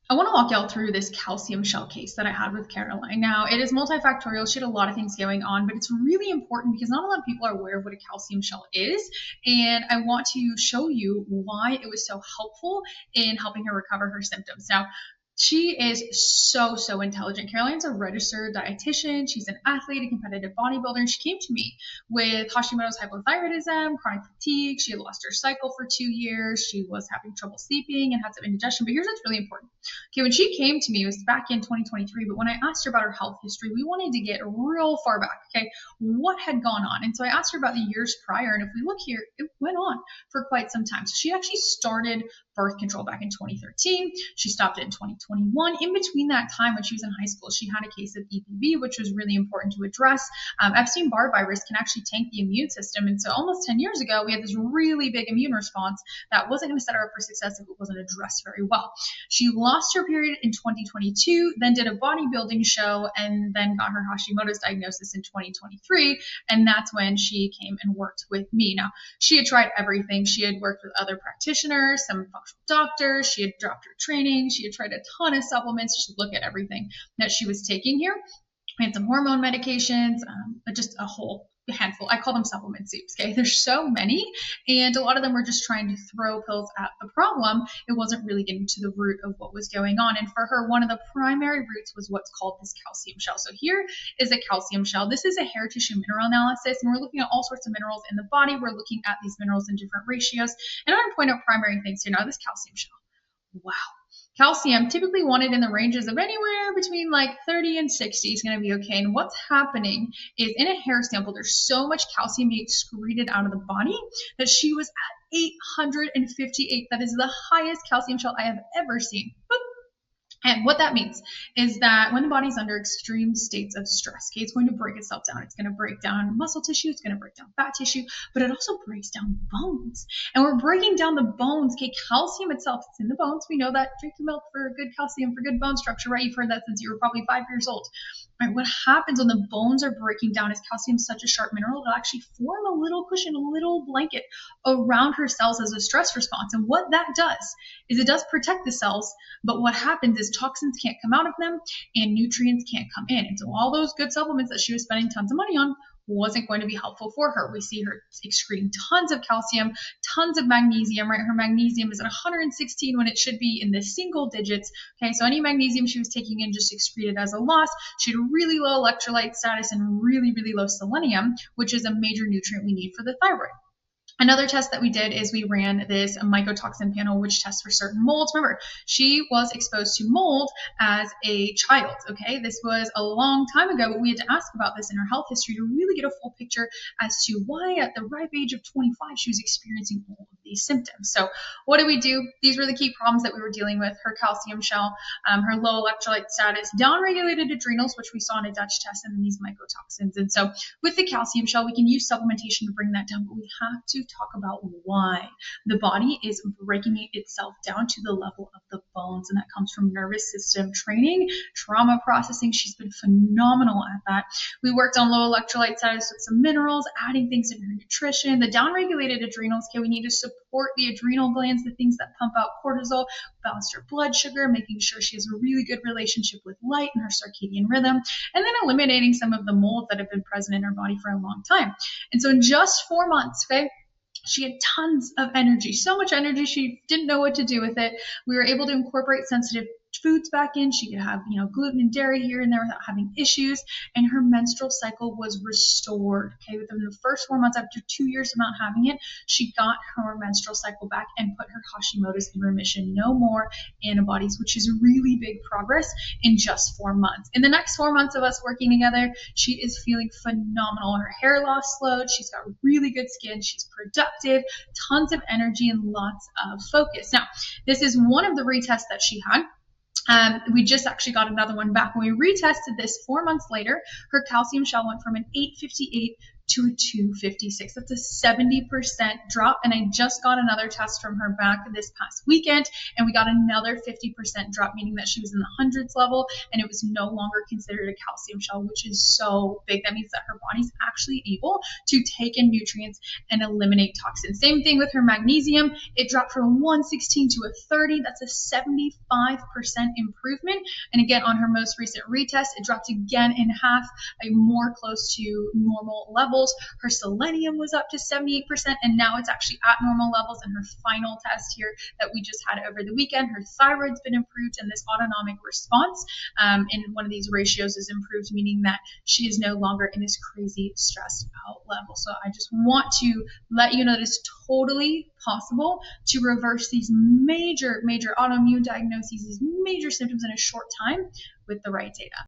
I want to walk y'all through this calcium shell case that I had with Caroline. Now, it is multifactorial. She had a lot of things going on, but it's really important because not a lot of people are aware of what a calcium shell is. And I want to show you why it was so helpful in helping her recover her symptoms. Now, she is so intelligent. Caroline's a registered dietitian. She's an athlete, a competitive bodybuilder. And she came to me with Hashimoto's hypothyroidism, chronic fatigue. She had lost her cycle for 2 years. She was having trouble sleeping and had some indigestion. But here's what's really important. Okay, when she came to me, it was back in 2023. But when I asked her about her health history, we wanted to get real far back. Okay, what had gone on? And so I asked her about the years prior. And if we look here, it went on for quite some time. So she actually started birth control back in 2013. She stopped it in 2021. In between that time, when she was in high school, she had a case of EBV, which was really important to address. Epstein-Barr virus can actually tank the immune system. And so almost 10 years ago, we had this really big immune response that wasn't going to set her up for success if it wasn't addressed very well. She lost her period in 2022, then did a bodybuilding show, and then got her Hashimoto's diagnosis in 2023. And that's when she came and worked with me. Now, she had tried everything. She had worked with other practitioners, some functional doctors. She had dropped her training. She had tried a ton of supplements. You should look at everything that she was taking here. We had some hormone medications, just a whole handful. I call them supplement soups. Okay, there's so many, and a lot of them were just trying to throw pills at the problem. It wasn't really getting to the root of what was going on. And for her, one of the primary roots was what's called this calcium shell. So here is a calcium shell. This is a hair tissue mineral analysis, and we're looking at all sorts of minerals in the body. We're looking at these minerals in different ratios, and I want to point out primary things here. Now, this calcium shell. Wow. Calcium typically wanted in the ranges of anywhere between like 30 and 60 is going to be okay. And what's happening is in a hair sample, there's so much calcium being excreted out of the body that she was at 858. That is the highest calcium shell I have ever seen. Boop. And what that means is that when the body's under extreme states of stress, okay, it's going to break itself down. It's going to break down muscle tissue. It's going to break down fat tissue, but it also breaks down bones. And we're breaking down the bones. Okay, calcium itself is in the bones. We know that. Drink your milk for good calcium, for good bone structure, right? You've heard that since you were probably 5 years old. Right, what happens when the bones are breaking down is calcium is such a sharp mineral, it'll actually form a little cushion, a little blanket around her cells as a stress response. And what that does is it does protect the cells, but what happens is toxins can't come out of them and nutrients can't come in. And so all those good supplements that she was spending tons of money on wasn't going to be helpful for her. We see her excreting tons of calcium, tons of magnesium, right? Her magnesium is at 116 when it should be in the single digits. Okay, so any magnesium she was taking in just excreted as a loss. She had really low electrolyte status and really low selenium, which is a major nutrient we need for the thyroid. Another test that we did is we ran this mycotoxin panel, which tests for certain molds. Remember, she was exposed to mold as a child, okay? This was a long time ago, but we had to ask about this in her health history to really get a full picture as to why at the ripe age of 25, she was experiencing all of these symptoms. So what did we do? These were the key problems that we were dealing with: her calcium shell, her low electrolyte status, downregulated adrenals, which we saw in a Dutch test, and then these mycotoxins. And so with the calcium shell, we can use supplementation to bring that down, but we have to talk about why the body is breaking itself down to the level of the bones, and that comes from nervous system training, trauma processing. She's been phenomenal at that. We worked on low electrolyte status with some minerals, adding things in her nutrition. The downregulated adrenals, okay, we need to support the adrenal glands, the things that pump out cortisol, balance her blood sugar, making sure she has a really good relationship with light and her circadian rhythm, and then eliminating some of the molds that have been present in her body for a long time. And so in just 4 months, okay, she had tons of energy, so much energy she didn't know what to do with it. We were able to incorporate sensitive foods back in. She could have, gluten and dairy here and there without having issues, and her menstrual cycle was restored. Okay, within the first 4 months, after 2 years of not having it, she got her menstrual cycle back and put her Hashimoto's in remission. No more antibodies, which is really big progress in just 4 months. In the next 4 months of us working together, she is feeling phenomenal. Her hair loss slowed. She's got really good skin. She's productive, tons of energy, and lots of focus. Now, this is one of the retests that she had. We just actually got another one back. When we retested this 4 months later, her calcium shell went from an 858 to a 256. That's a 70% drop. And I just got another test from her back this past weekend, and we got another 50% drop, meaning that she was in the hundreds level, and it was no longer considered a calcium shell, which is so big. That means that her body's actually able to take in nutrients and eliminate toxins. Same thing with her magnesium. It dropped from 116 to a 30. That's a 75% improvement. And again, on her most recent retest, it dropped again in half, more close to normal levels. Her selenium was up to 78%, and now it's actually at normal levels. In her final test here that we just had over the weekend, her thyroid's been improved, and this autonomic response in one of these ratios is improved, meaning that she is no longer in this crazy stressed out level. So I just want to let you know that it's totally possible to reverse these major autoimmune diagnoses, these major symptoms in a short time with the right data.